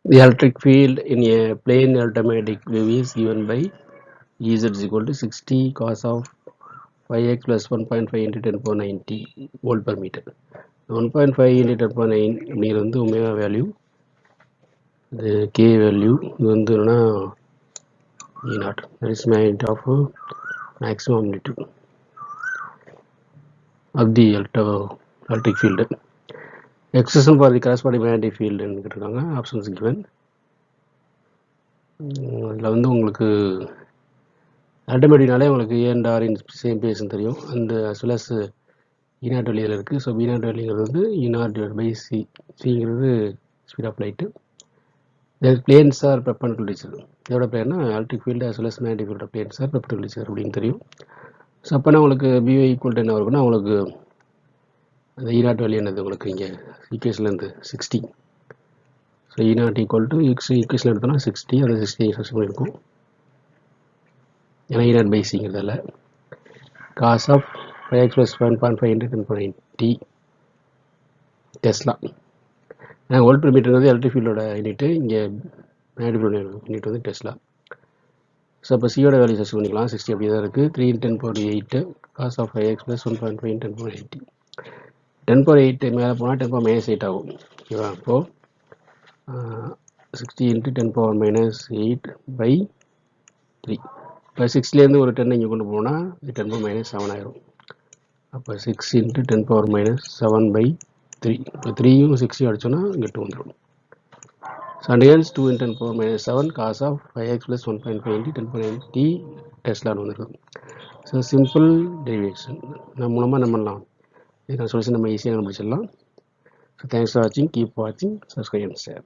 The electric field in a plane automatic wave is given by Ez is equal to 60 cos of 5x plus 1.5 into 10 power 90 volt per meter. 1.5 into 10 power 9 அப்படிங்கிறது வந்து omega value, இது k value, இது வந்து என்னன்னா E0, that is magnitude of maximum amplitude of the electric field. Expression for the corresponding magnetic field ன்னு கேட்டிருக்காங்க. Options given. இதில் வந்து உங்களுக்கு ஆட்டோமேட்டிக்னாலே உங்களுக்கு A and R in same பேஸ்ன்னு தெரியும். அந்த as well as E0 வெளியில் இருக்குது. ஸோ B0 வெளிங்கிறது வந்து E0 divided by C. சிங்கிறது speed of light. Planes are perpendicular each other. இதோட பிளேன்னா electric field as well as magnetic field planes are perpendicular each other அப்படின்னு தெரியும். ஸோ அப்போனா உங்களுக்கு BY ஈக்குவல் டு என்ன வரும்னா உங்களுக்கு அந்த E0 வேல்யூ என்னது உங்களுக்கு இங்கே ஈக்குவேஷன்லேருந்து 60. So E0 equal to equation எடுத்தோம்னா 60, அந்த 60 எக்ஸ்பிரஸ் பண்ணியிருக்கும். ஏன்னா E0 பை சிங்கிறதால cos of 5x plus 1.5 into 10 power 90 tesla. Volt per metre வந்து எலக்ட்ரிக் ஃபீல்டோட யூனிட்டு, இங்கே மேக்னெட்டிக் ஃபீல்டோட யூனிட் வந்து டெஸ்லா. ஸோ அப்போ சியோட வேல்யூ சர்ச் பண்ணிக்கலாம். 60 அப்படி தான் இருக்குது. 3 into 10 power 8 cos of 5x plus 1.5 into 10 power 90. 10 power 8 மேலே போனால் 10 power minus 8 ஆகும். ஓகேவா? அப்போது 60 into 10 power minus 8 by 3. இப்போ 6லேருந்து ஒரு 10 இங்கே கொண்டு போனால் 10 power minus 7 ஆயிரும். அப்போ 6 into 10 power minus 7 by 3. இப்போ 3யும் 6யும் அடிச்சோன்னா இங்கே 2 வந்துடும். So and hence 2 into 10 power minus 7 cos of 5x plus 1.5 into 10 power 90 டெஸ்லான்னு வந்துடும். ஸோ சிம்பிள் டெரிவேஷன் நம்ம மூலமாக என்ன பண்ணலாம், இதுக்கான சொல்யூஷன் நம்ம ஈஸியாக கண்டுபிடிச்சிடலாம். ஸோ தேங்க்ஸ் ஃபார் வாட்சிங், கீப் வாட்சிங், சப்ஸ்கிரைப் அண்ட் ஷேர்.